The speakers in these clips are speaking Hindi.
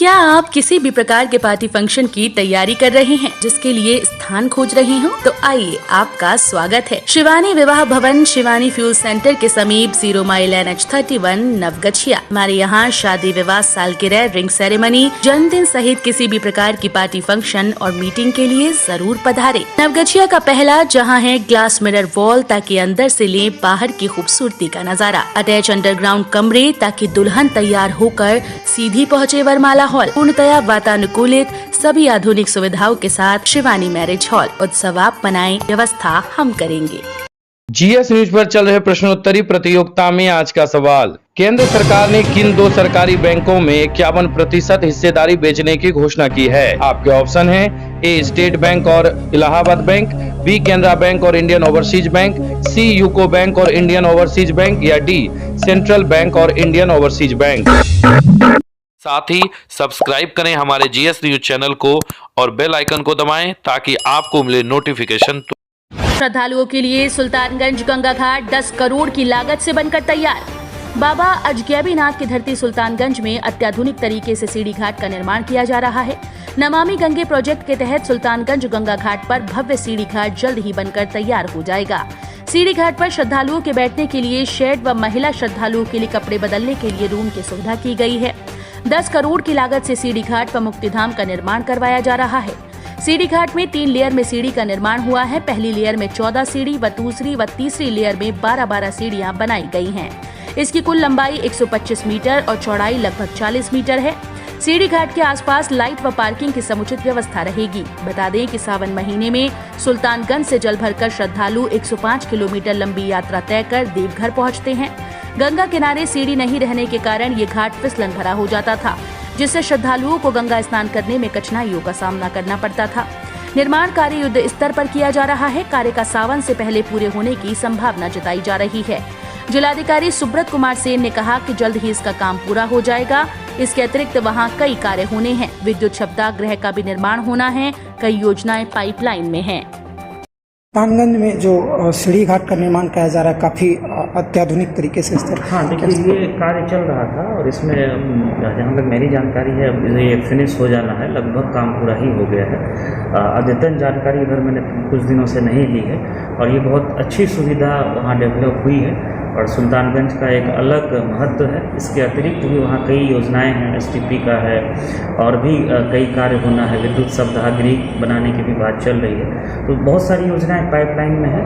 क्या आप किसी भी प्रकार के पार्टी फंक्शन की तैयारी कर रहे हैं, जिसके लिए स्थान खोज रहे हो? तो आइए, आपका स्वागत है शिवानी विवाह भवन, शिवानी फ्यूल सेंटर के समीप 0 माइल NH31 नवगछिया। हमारे यहाँ शादी, विवाह, सालगिरह, रिंग सेरेमनी, जन्मदिन सहित किसी भी प्रकार की पार्टी फंक्शन और मीटिंग के लिए जरूर पधारे। नवगछिया का पहला जहाँ है ग्लास मिरर वॉल, ताकि अंदर से ले बाहर की खूबसूरती का नजारा। अटैच अंडरग्राउंड कमरे, ताकि दुल्हन तैयार होकर सीधी पहुँचे वरमाला हॉल। पूर्णतया वातानुकूलित, सभी आधुनिक सुविधाओं के साथ शिवानी मैरिज हॉल। उत्सव आप मनाएं, व्यवस्था हम करेंगे। GS न्यूज पर चल रहे प्रश्नोत्तरी प्रतियोगिता में आज का सवाल, केंद्र सरकार ने किन 2 सरकारी बैंकों में 51% हिस्सेदारी बेचने की घोषणा की है? आपके ऑप्शन हैं A स्टेट बैंक और Allahabad bank, B Canara bank और Indian overseas bank, C UCO bank और इंडियन ओवरसीज बैंक, या D सेंट्रल बैंक और इंडियन ओवरसीज बैंक। साथ ही सब्सक्राइब करें हमारे GS न्यूज चैनल को और बेल आइकन को दबाएं ताकि आपको मिले नोटिफिकेशन। श्रद्धालुओं के लिए सुल्तानगंज गंगा घाट 10 करोड़ की लागत से बनकर तैयार। बाबा अजगैबीनाथ की धरती सुल्तानगंज में अत्याधुनिक तरीके से सीढ़ी घाट का निर्माण किया जा रहा है। नमामि गंगे प्रोजेक्ट के तहत सुल्तानगंज गंगा घाट पर भव्य सीढ़ी घाट जल्द ही बनकर तैयार हो जाएगा। सीढ़ी घाट पर श्रद्धालुओं के बैठने के लिए शेड व महिला श्रद्धालुओं के लिए कपड़े बदलने के लिए रूम की सुविधा की गई है। 10 करोड़ की लागत से सीढ़ी घाट पर मुक्तिधाम का निर्माण करवाया जा रहा है। सीढ़ी घाट में 3 लेयर में सीढ़ी का निर्माण हुआ है। पहली लेयर में 14 सीढ़ी व दूसरी व तीसरी लेयर में 12-12 सीढ़ियां बनाई गई हैं। इसकी कुल लंबाई 125 मीटर और चौड़ाई लगभग 40 मीटर है। सीढ़ी घाट के आसपास लाइट व पार्किंग की समुचित व्यवस्था रहेगी। बता दें कि सावन महीने में सुल्तानगंज से जल भरकर श्रद्धालु 105 किलोमीटर लंबी यात्रा तय कर देवघर पहुंचते हैं। गंगा किनारे सीढ़ी नहीं रहने के कारण ये घाट फिसलन भरा हो जाता था, जिससे श्रद्धालुओं को गंगा स्नान करने में कठिनाइयों का सामना करना पड़ता था। निर्माण कार्य युद्ध स्तर पर किया जा रहा है। कार्य का सावन से पहले पूरे होने की संभावना जताई जा रही है। जिलाधिकारी सुब्रत कुमार सेन ने कहा कि जल्द ही इसका काम पूरा हो जाएगा। इसके अतिरिक्त वहां कई कार्य होने हैं। विद्युत शब्दागृह का भी निर्माण होना है। कई योजनाएं पाइपलाइन में हैं। सुल्तानगंज में जो सीढ़ी घाट का निर्माण किया जा रहा है, काफ़ी अत्याधुनिक तरीके से। हाँ, देखिए ये कार्य चल रहा था और इसमें जहाँ तक मेरी जानकारी है ये फिनिश हो जाना है, लगभग काम पूरा ही हो गया है। अद्यतन जानकारी इधर मैंने कुछ दिनों से नहीं ली है और ये बहुत अच्छी सुविधा वहाँ डेवलप हुई है और सुल्तानगंज का एक अलग महत्व है। इसके अतिरिक्त भी वहाँ कई योजनाएं हैं, STP का है और भी कई कार्य होना है। विद्युत शब्दागृह बनाने की भी बात चल रही है, तो बहुत सारी योजनाएं पाइपलाइन में है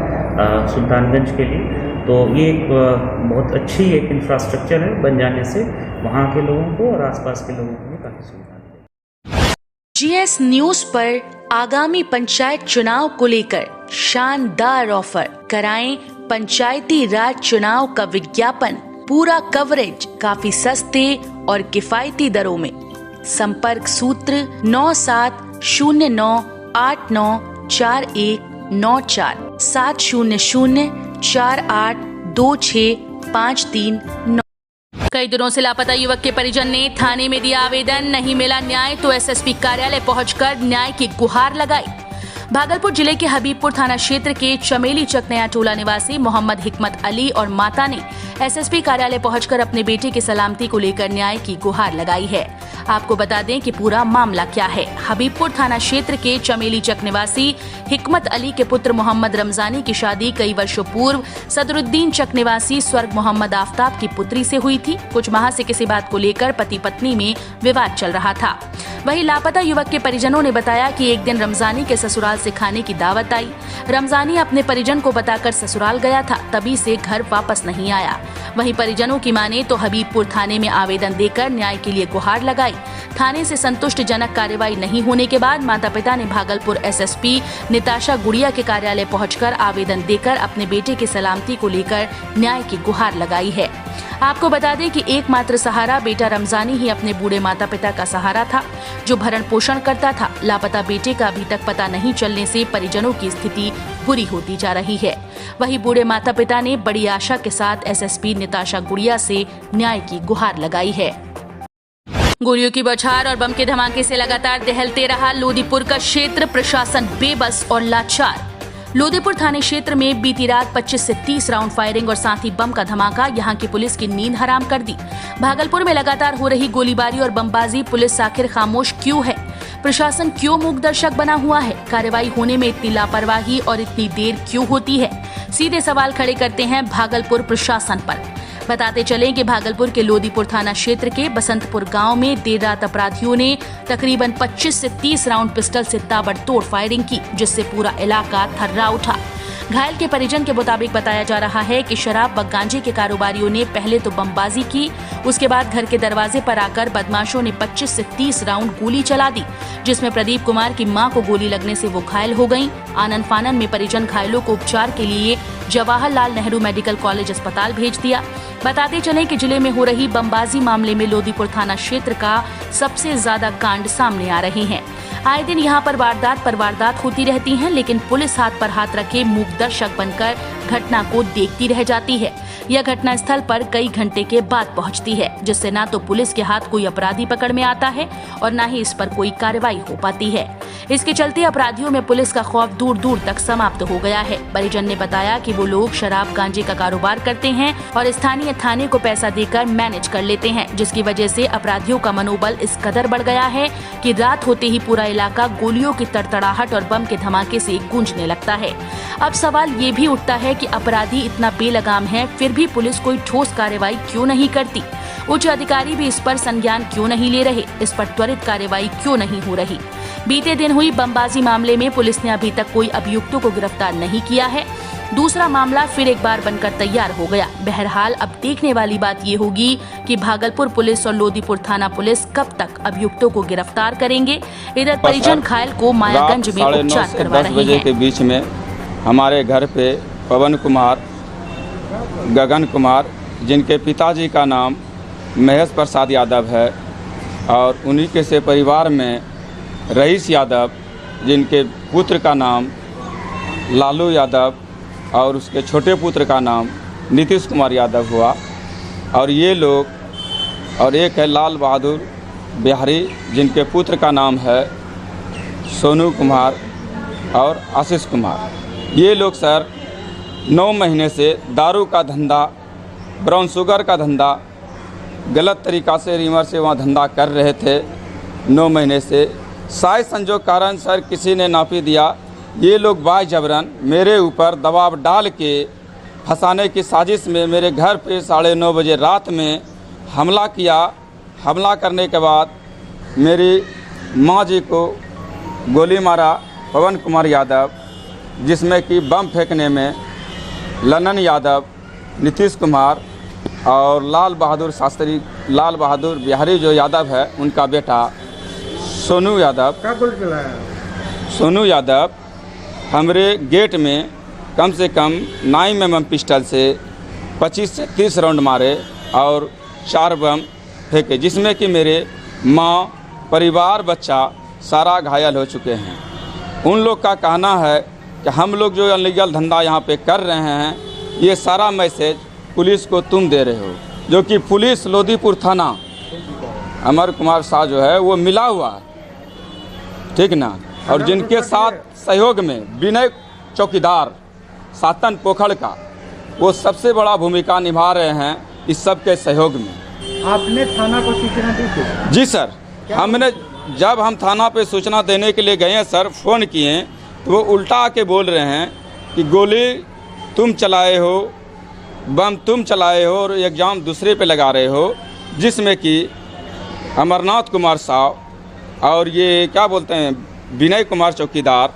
सुल्तानगंज के लिए। तो ये एक बहुत अच्छी एक इंफ्रास्ट्रक्चर है, बन जाने से वहाँ के लोगों को और आसपास के लोगों को भी काफ़ी सुविधा मिलेगी। GS न्यूज पर आगामी पंचायत चुनाव को लेकर शानदार ऑफर। कराएं पंचायती राज चुनाव का विज्ञापन, पूरा कवरेज काफी सस्ते और किफायती दरों में। संपर्क सूत्र 9709894194 700482653। कई दिनों से लापता युवक के परिजन ने थाने में दिया आवेदन, नहीं मिला न्याय तो SSP कार्यालय पहुंचकर न्याय की गुहार लगाई। भागलपुर जिले के हबीबपुर थाना क्षेत्र के चमेली चक नया टोला निवासी मोहम्मद हिकमत अली और माता ने SSP कार्यालय पहुंचकर अपने बेटे की सलामती को लेकर न्याय की गुहार लगाई है। आपको बता दें कि पूरा मामला क्या है। हबीबपुर थाना क्षेत्र के चमेली चक निवासी हिकमत अली के पुत्र मोहम्मद रमजानी की शादी कई वर्षों पूर्व सदरुद्दीन चक निवासी स्वर्ग मोहम्मद आफ्ताब की पुत्री से हुई थी। कुछ माह से किसी बात को लेकर पति पत्नी में विवाद चल रहा था। वहीं लापता युवक के परिजनों ने बताया कि एक दिन रमजानी के ससुराल से खाने की दावत आई। रमजानी अपने परिजन को बताकर ससुराल गया था, तभी से घर वापस नहीं आया। वहीं परिजनों की माने तो हबीबपुर थाने में आवेदन देकर न्याय के लिए गुहार लगाई। थाने से संतुष्टिजनक कार्रवाई नहीं होने के बाद माता पिता ने भागलपुर SSP निताशा गुड़िया के कार्यालय पहुंचकर आवेदन देकर अपने बेटे की सलामती को लेकर न्याय की गुहार लगाई है। आपको बता दें कि एकमात्र सहारा बेटा रमजानी ही अपने बूढ़े माता पिता का सहारा था, जो भरण पोषण करता था। लापता बेटे का अभी तक पता नहीं चलने से परिजनों की स्थिति बुरी होती जा रही है। वहीं बूढ़े माता पिता ने बड़ी आशा के साथ SSP निताशा गुड़िया से न्याय की गुहार लगाई है। गोलियों की बौछार और बम के धमाके से लगातार दहलते रहा लोदीपुर का क्षेत्र। प्रशासन बेबस और लाचार। लोदीपुर थाने क्षेत्र में बीती रात 25 से 30 राउंड फायरिंग और साथ ही बम का धमाका यहां की पुलिस की नींद हराम कर दी। भागलपुर में लगातार हो रही गोलीबारी और बमबाजी, पुलिस आखिर खामोश क्यों है? प्रशासन क्यों मूक दर्शक बना हुआ है? कार्रवाई होने में इतनी लापरवाही और इतनी देर क्यों होती है? सीधे सवाल खड़े करते हैं भागलपुर प्रशासन पर। बताते चलें कि भागलपुर के लोदीपुर थाना क्षेत्र के बसंतपुर गांव में देर रात अपराधियों ने तकरीबन 25 से 30 राउंड पिस्टल से ताबड़तोड़ फायरिंग की, जिससे पूरा इलाका थर्रा उठा। घायल के परिजन के मुताबिक बताया जा रहा है कि शराब व गांजे के कारोबारियों ने पहले तो बमबाजी की, उसके बाद घर के दरवाजे पर आकर बदमाशों ने 25 से 30 राउंड गोली चला दी, जिसमें प्रदीप कुमार की मां को गोली लगने से वो घायल हो गईं। आनन फानन में परिजन घायलों को उपचार के लिए जवाहरलाल नेहरू मेडिकल कॉलेज अस्पताल भेज दिया। बताते चलें कि जिले में हो रही बमबाजी मामले में लोदीपुर थाना क्षेत्र का सबसे ज्यादा कांड सामने आ रहे हैं। आए दिन यहाँ पर वारदात पर वारदात होती रहती हैं, लेकिन पुलिस हाथ पर हाथ रखे मूक दर्शक बनकर घटना को देखती रह जाती है। यह घटना स्थल पर कई घंटे के बाद पहुंचती है, जिससे न तो पुलिस के हाथ कोई अपराधी पकड़ में आता है और न ही इस पर कोई कार्रवाई हो पाती है। इसके चलते अपराधियों में पुलिस का खौफ दूर दूर तक समाप्त हो गया है। परिजन ने बताया कि वो लोग शराब गांजे का कारोबार करते हैं और स्थानीय थाने को पैसा देकर मैनेज कर लेते हैं, जिसकी वजह से अपराधियों का मनोबल इस कदर बढ़ गया है कि रात होते ही पूरा इलाका गोलियों की तड़तड़ाहट और बम के धमाके से गूंजने लगता है। अब सवाल ये भी उठता है कि अपराधी इतना बेलगाम है, फिर भी पुलिस कोई ठोस कार्रवाई क्यों नहीं करती? उच्च अधिकारी भी इस पर संज्ञान क्यों नहीं ले रहे? इस पर त्वरित कार्रवाई क्यों नहीं हो रही? बीते दिन हुई बमबाजी मामले में पुलिस ने अभी तक कोई अभियुक्तों को गिरफ्तार नहीं किया है। दूसरा मामला फिर एक बार बनकर तैयार हो गया। बहरहाल अब देखने वाली बात ये होगी कि भागलपुर पुलिस और लोदीपुर थाना पुलिस कब तक अभियुक्तों को गिरफ्तार करेंगे। इधर परिजन घायल को मायागंज में उपचार करवा रहे हैं। 10 बजे के बीच में हमारे घर पे पवन कुमार, गगन कुमार, जिनके पिताजी का नाम महेश प्रसाद यादव है, और उन्हीं के से परिवार में रईस यादव, जिनके पुत्र का नाम लालू यादव और उसके छोटे पुत्र का नाम नीतीश कुमार यादव हुआ। और ये लोग, और एक है लाल बहादुर बिहारी, जिनके पुत्र का नाम है सोनू कुमार और आशीष कुमार। ये लोग सर 9 महीने से दारू का धंधा, ब्राउन शुगर का धंधा गलत तरीक़ा से रीमर से वहाँ धंधा कर रहे थे 9 महीने से। शायद संजोग कारण सर किसी ने नापी दिया, ये लोग बाय जबरन मेरे ऊपर दबाव डाल के फंसाने की साजिश में मेरे घर पे 9:30 बजे रात में हमला किया। हमला करने के बाद मेरी माँ जी को गोली मारा पवन कुमार यादव, जिसमें कि बम फेंकने में ललन यादव, नीतीश कुमार और लाल बहादुर बिहारी जो यादव है, उनका बेटा सोनू यादव। क्या गोली चलाया? सोनू यादव हमरे गेट में कम से कम 9 mm पिस्टल से 25 से 30 राउंड मारे और 4 बम फेंके, जिसमें कि मेरे माँ, परिवार, बच्चा सारा घायल हो चुके हैं। उन लोग का कहना है कि हम लोग जो अनलीगल धंधा यहाँ पे कर रहे हैं, ये सारा मैसेज पुलिस को तुम दे रहे हो, जो कि पुलिस लोदीपुर थाना अमर कुमार शाह जो है वो मिला हुआ है, ठीक ना। और जिनके साथ सहयोग में विनय चौकीदार सातन पोखड़ का, वो सबसे बड़ा भूमिका निभा रहे हैं इस सब के सहयोग में। आपने थाना को सूचना दी थी? जी सर, हमने जब हम थाना पे सूचना देने के लिए गए हैं सर, फ़ोन किए तो वो उल्टा आके बोल रहे हैं कि गोली तुम चलाए हो, बम तुम चलाए हो और एग्ज़ाम दूसरे पे लगा रहे हो, जिसमें कि अमरनाथ कुमार साहब और ये क्या बोलते हैं विनय कुमार चौकीदार,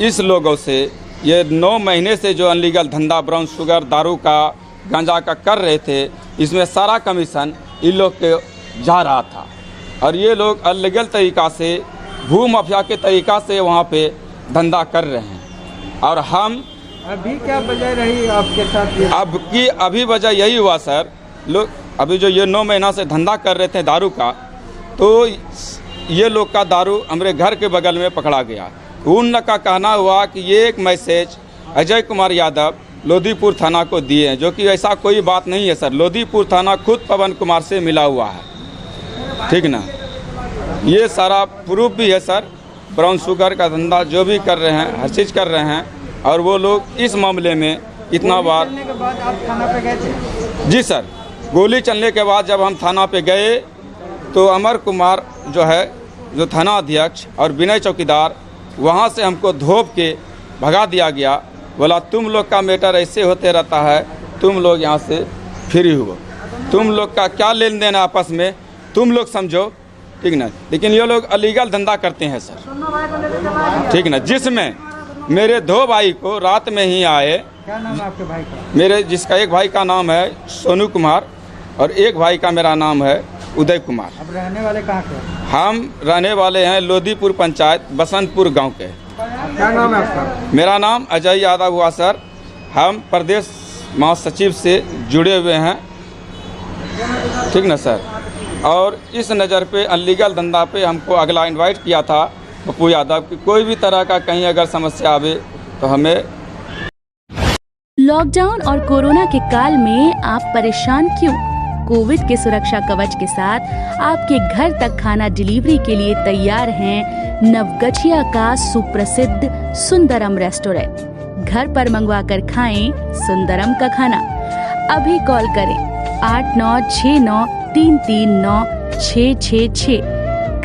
इस लोगों से ये 9 महीने से जो अनलीगल धंधा ब्राउन शुगर, दारू का, गांजा का कर रहे थे, इसमें सारा कमीशन इन लोग के जा रहा था। और ये लोग अनलीगल तरीक़ा से, भू माफिया के तरीक़ा से वहाँ पे धंधा कर रहे हैं। और हम अभी क्या वजह रही आपके साथ? अभी वजह यही हुआ सर, लोग अभी जो ये 9 महीना से धंधा कर रहे थे दारू का, तो ये लोग का दारू हमारे घर के बगल में पकड़ा गया। उन का कहना हुआ कि ये एक मैसेज अजय कुमार यादव लोदीपुर थाना को दिए हैं, जो कि ऐसा कोई बात नहीं है सर। लोदीपुर थाना खुद पवन कुमार से मिला हुआ है, ठीक ना। ये सारा प्रूफ भी है सर। ब्राउन शुगर का धंधा जो भी कर रहे हैं, हर चीज़ कर रहे हैं। और वो लोग इस मामले में इतना बार के बाद आप थाना पे गए थे? जी सर, गोली चलने के बाद जब हम थाना पे गए तो अमर कुमार जो थाना अध्यक्ष और विनय चौकीदार वहाँ से हमको धोप के भगा दिया गया। बोला तुम लोग का मैटर ऐसे होते रहता है, तुम लोग यहाँ से फ्री हुआ, तुम लोग का क्या लेन देन आपस में तुम लोग समझो, ठीक ना। लेकिन ये लोग अलीगल धंधा करते हैं सर, ठीक ना। जिसमें मेरे 2 भाई को रात में ही आए। क्या नाम है आपके भाई का? मेरे जिसका एक भाई का नाम है सोनू कुमार और एक भाई का मेरा नाम है उदय कुमार। अब रहने वाले कहाँ के? हम रहने वाले हैं लोधीपुर पंचायत बसंतपुर गांव के। क्या नाम है आपका? मेरा नाम अजय यादव हुआ सर। हम प्रदेश महासचिव से जुड़े हुए हैं, ठीक ना सर। और इस नज़र पे अनलीगल धंधा पे हमको अगला इनवाइट किया था पप्पू यादव की कोई भी तरह का कहीं अगर समस्या आवे तो हमें। लॉकडाउन और कोरोना के काल में आप परेशान क्यों? कोविड के सुरक्षा कवच के साथ आपके घर तक खाना डिलीवरी के लिए तैयार हैं नवगछिया का सुप्रसिद्ध सुंदरम रेस्टोरेंट। घर पर मंगवा कर खाएं सुंदरम का खाना। अभी कॉल करें 8969339666।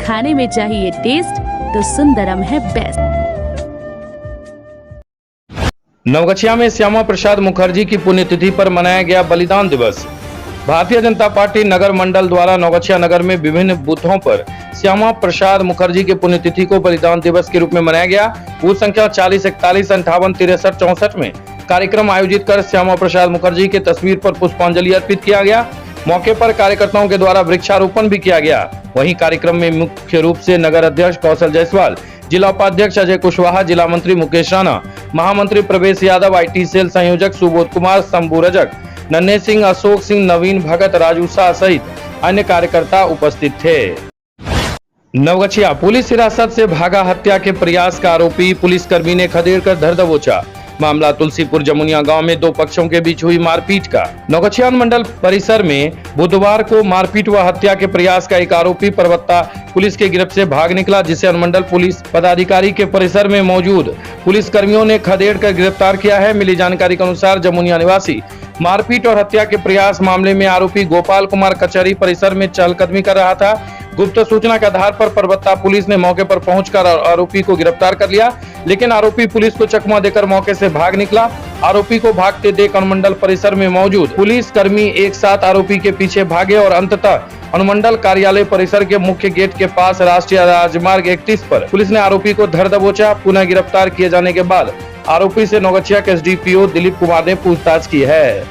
खाने में चाहिए टेस्ट तो सुंदरम है बेस्ट। नवगछिया में श्यामा प्रसाद मुखर्जी की पुण्यतिथि पर मनाया गया बलिदान दिवस। भारतीय जनता पार्टी नगर मंडल द्वारा नवगछिया नगर में विभिन्न बूथों पर श्यामा प्रसाद मुखर्जी की पुण्यतिथि को बलिदान दिवस के रूप में मनाया गया। बूथ संख्या 40, 41, 58, 63, 64 में कार्यक्रम आयोजित कर श्यामा प्रसाद मुखर्जी के तस्वीर पर पुष्पांजलि अर्पित किया गया। मौके पर कार्यकर्ताओं के द्वारा वृक्षारोपण भी किया गया। वहीं कार्यक्रम में मुख्य रूप से नगर अध्यक्ष कौशल जायसवाल, जिला उपाध्यक्ष अजय कुशवाहा, जिला मंत्री मुकेश राणा, महामंत्री प्रवेश यादव, IT सेल संयोजक सुबोध कुमार, शंभू रजक, नन्हे सिंह, अशोक सिंह, नवीन भगत, राजू शाह सहित अन्य कार्यकर्ता उपस्थित थे। नवगछिया पुलिस हिरासत से भागा हत्या के प्रयास का आरोपी पुलिसकर्मी ने खदेड़ कर धर दबोचा। मामला तुलसीपुर जमुनिया गांव में 2 पक्षों के बीच हुई मारपीट का। नवगछिया मंडल परिसर में बुधवार को मारपीट व हत्या के प्रयास का एक आरोपी परबत्ता पुलिस के गिरफ्त से भाग निकला, जिसे अनुमंडल पुलिस पदाधिकारी के परिसर में मौजूद पुलिस कर्मियों ने खदेड़ कर गिरफ्तार किया है। मिली जानकारी के अनुसार जमुनिया निवासी मारपीट और हत्या के प्रयास मामले में आरोपी गोपाल कुमार कचहरी परिसर में चहलकदमी कर रहा था। गुप्त सूचना के आधार पर परबत्ता पुलिस ने मौके पर पहुंचकर आरोपी को गिरफ्तार कर लिया, लेकिन आरोपी पुलिस को चकमा देकर मौके से भाग निकला। आरोपी को भागते देख अनुमंडल परिसर में मौजूद पुलिस कर्मी एक साथ आरोपी के पीछे भागे और अंततः अनुमंडल कार्यालय परिसर के मुख्य गेट के पास राष्ट्रीय राजमार्ग 31 पर पुलिस ने आरोपी को धर दबोचा। पुनः गिरफ्तार किए जाने के बाद आरोपी से नवगछिया के SDPO दिलीप कुमार ने पूछताछ की है।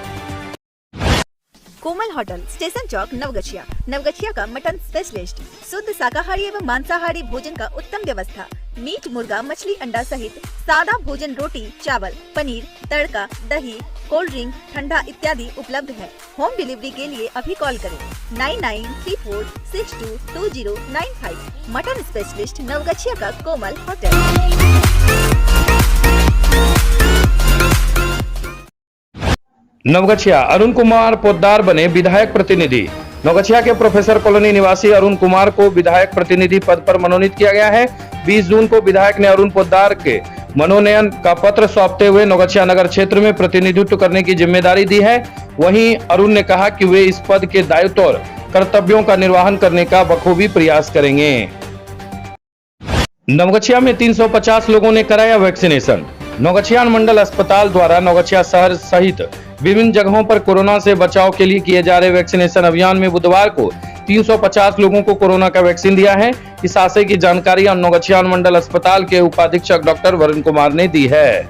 कोमल होटल, स्टेशन चौक, नवगछिया। नवगछिया का मटन स्पेशलिस्ट, शुद्ध शाकाहारी एवं मांसाहारी भोजन का उत्तम व्यवस्था। मीट, मुर्गा, मछली, अंडा सहित सादा भोजन, रोटी, चावल, पनीर, तड़का, दही, कोल्ड ड्रिंक, ठंडा इत्यादि उपलब्ध है। होम डिलीवरी के लिए अभी कॉल करें 9934622095। मटन स्पेशलिस्ट नवगछिया का कोमल होटल। नवगछिया अरुण कुमार पोद्दार बने विधायक प्रतिनिधि। नवगछिया के प्रोफेसर कॉलोनी निवासी अरुण कुमार को विधायक प्रतिनिधि पद पर मनोनीत किया गया है। 20 जून को विधायक ने अरुण पोद्दार के मनोनयन का पत्र सौंपते हुए नवगछिया नगर क्षेत्र में प्रतिनिधित्व करने की जिम्मेदारी दी है। वहीं अरुण ने कहा कि वे इस पद के दायित्व और कर्तव्यों का निर्वहन करने का बखूबी प्रयास करेंगे। नवगछिया में 350 लोगों ने कराया वैक्सीनेशन। नवगछिया मंडल अस्पताल द्वारा नवगछिया शहर सहित विभिन्न जगहों पर कोरोना से बचाव के लिए किए जा रहे वैक्सीनेशन अभियान में बुधवार को 350 लोगों को कोरोना का वैक्सीन दिया है। इस आशय की जानकारी नवगछिया मंडल अस्पताल के उपाधीक्षक डॉक्टर वरुण कुमार ने दी है।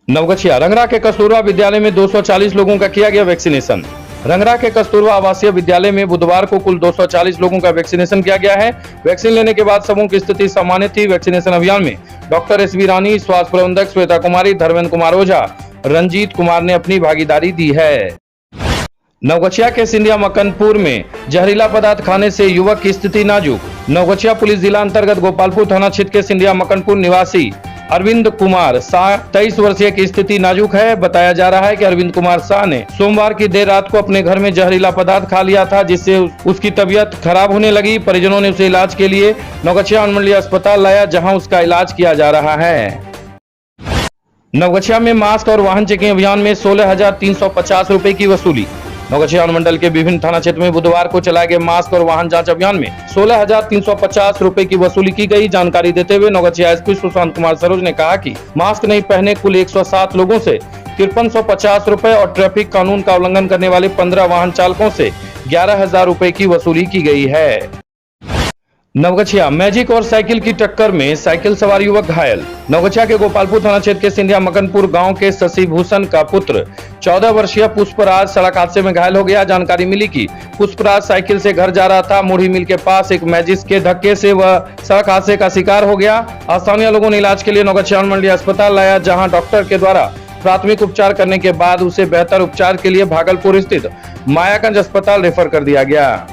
नवगछिया रंगरा के कस्तूरबा विद्यालय में 240 लोगों का किया गया वैक्सीनेशन। रंगरा के कस्तूरबा आवासीय विद्यालय में बुधवार को कुल 240 लोगों का वैक्सीनेशन किया गया है। वैक्सीन लेने के बाद सबों की स्थिति सामान्य थी। वैक्सीनेशन अभियान में डॉक्टर SB रानी, स्वास्थ्य प्रबंधक श्वेता कुमारी, धर्मेंद्र कुमार ओझा, रंजीत कुमार ने अपनी भागीदारी दी है। नवगछिया के सिंधिया मकनपुर में जहरीला पदार्थ खाने से युवक की स्थिति नाजुक। नवगछिया पुलिस जिला अंतर्गत गोपालपुर थाना क्षेत्र के सिंधिया मकनपुर निवासी अरविंद कुमार शाह 23 वर्षीय की स्थिति नाजुक है। बताया जा रहा है कि अरविंद कुमार शाह ने सोमवार की देर रात को अपने घर में जहरीला पदार्थ खा लिया था, जिससे उसकी तबीयत खराब होने लगी। परिजनों ने उसे इलाज के लिए नवगछिया अनुमंडलीय अस्पताल लाया, जहां उसका इलाज किया जा रहा है। नवगछिया में मास्क और वाहन चेकिंग अभियान में 16,350 रुपए की वसूली। नवगछिया अनुमंडल के विभिन्न थाना क्षेत्र में बुधवार को चलाए गए मास्क और वाहन जांच अभियान में 16,350 रुपए की वसूली की गई। जानकारी देते हुए नवगछिया एसपी सुशांत कुमार सरोज ने कहा कि मास्क नहीं पहने कुल 107 लोगों से 5350 रुपए और ट्रैफिक कानून का उल्लंघन करने वाले 15 वाहन चालकों से 11,000 रुपए की वसूली की गई है। नवगछिया मैजिक और साइकिल की टक्कर में साइकिल सवार युवक घायल। नवगछिया के गोपालपुर थाना क्षेत्र के सिंधिया मकनपुर गांव के शशि भूषण का पुत्र 14 वर्षीय पुष्पराज सड़क हादसे में घायल हो गया। जानकारी मिली कि पुष्पराज साइकिल से घर जा रहा था। मुढ़ी मिल के पास एक मैजिक के धक्के से वह सड़क हादसे का शिकार हो गया। स्थानीय लोगों ने इलाज के लिए नवगछिया मंडलीय अस्पताल लाया, जहाँ डॉक्टर के द्वारा प्राथमिक उपचार करने के बाद उसे बेहतर उपचार के लिए भागलपुर स्थित मायागंज अस्पताल रेफर कर दिया गया।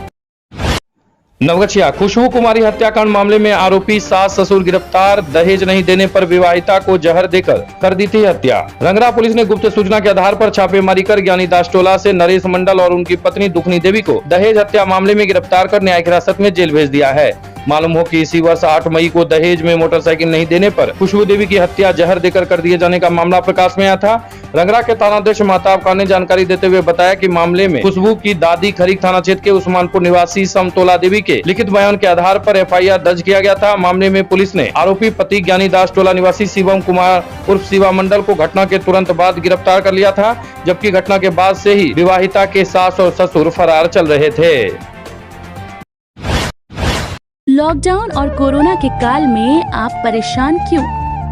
नवगछिया खुशबू कुमारी हत्याकांड मामले में आरोपी सास ससुर गिरफ्तार। दहेज नहीं देने पर विवाहिता को जहर देकर कर दी थी हत्या। रंगरा पुलिस ने गुप्त सूचना के आधार पर छापेमारी कर ज्ञानी दास टोला से नरेश मंडल और उनकी पत्नी दुखनी देवी को दहेज हत्या मामले में गिरफ्तार कर न्यायिक हिरासत में जेल भेज दिया है। मालूम हो कि इसी वर्ष 8 मई को दहेज में मोटरसाइकिल नहीं देने पर खुशबू देवी की हत्या जहर देकर कर दिए जाने का मामला प्रकाश में आया था। रंगरा के थानाध्यक्ष महताब खान ने जानकारी देते हुए बताया कि मामले में खुशबू की दादी खरीक थाना क्षेत्र के उस्मानपुर निवासी समतोला देवी के लिखित बयान के आधार पर FIR दर्ज किया गया था। मामले में पुलिस ने आरोपी पति ज्ञानी दास टोला निवासी शिवम कुमार उर्फ शिवा मंडल को घटना के तुरंत बाद गिरफ्तार कर लिया था, जबकि घटना के बाद से ही विवाहिता के सास और ससुर फरार चल रहे थे। लॉकडाउन और कोरोना के काल में आप परेशान क्यों?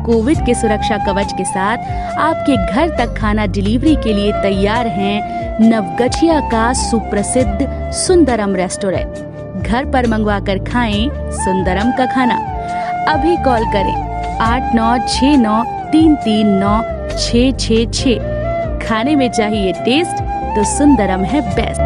कोविड के सुरक्षा कवच के साथ आपके घर तक खाना डिलीवरी के लिए तैयार हैं नवगछिया का सुप्रसिद्ध सुंदरम रेस्टोरेंट। घर पर मंगवा कर खाएं सुंदरम का खाना। अभी कॉल करें 8969339666। खाने में चाहिए टेस्ट तो सुंदरम है बेस्ट।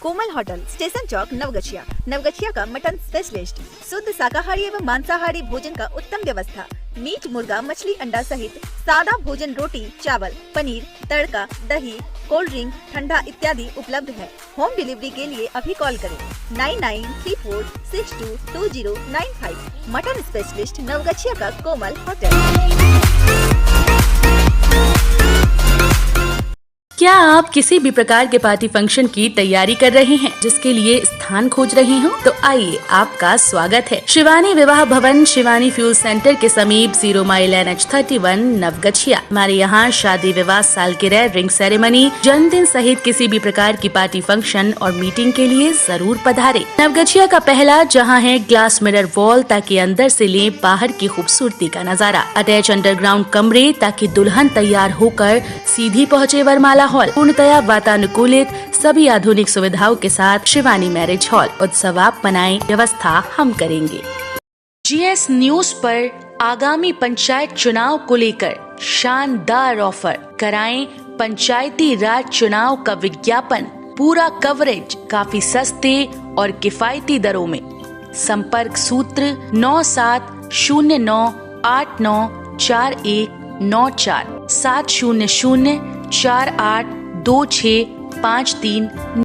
कोमल होटल, स्टेशन चौक, नवगछिया। नवगछिया का मटन स्पेशलिस्ट, शुद्ध शाकाहारी एवं मांसाहारी भोजन का उत्तम व्यवस्था। मीट, मुर्गा, मछली, अंडा सहित सादा भोजन, रोटी, चावल, पनीर, तड़का, दही, कोल्ड ड्रिंक, ठंडा इत्यादि उपलब्ध है। होम डिलीवरी के लिए अभी कॉल करें 9934622095। मटन स्पेशलिस्ट, नवगछिया का कोमल होटल। क्या आप किसी भी प्रकार के पार्टी फंक्शन की तैयारी कर रहे हैं, जिसके लिए स्थान खोज रहे हो? तो आइए, आपका स्वागत है शिवानी विवाह भवन, शिवानी फ्यूल सेंटर के समीप 0 माइल NH31 नवगछिया। हमारे यहाँ शादी, विवाह, सालगिरह, रिंग सेरेमनी, जन्मदिन सहित किसी भी प्रकार की पार्टी फंक्शन और मीटिंग के लिए जरूर पधारे। नवगछिया का पहला जहाँ है ग्लास मिरर वॉल, ताकि अंदर से ले बाहर की खूबसूरती का नजारा। अटैच अंडरग्राउंड कमरे, ताकि दुल्हन तैयार होकर सीधी पहुँचे वरमाला हॉल। पूर्णतया वातानुकूलित, सभी आधुनिक सुविधाओं के साथ शिवानी मैरिज हॉल। उत्सव आप मनाएं, व्यवस्था हम करेंगे। GS न्यूज पर आगामी पंचायत चुनाव को लेकर शानदार ऑफर। कराएं पंचायती राज चुनाव का विज्ञापन, पूरा कवरेज काफी सस्ते और किफायती दरों में। संपर्क सूत्र 9709894194 700482653।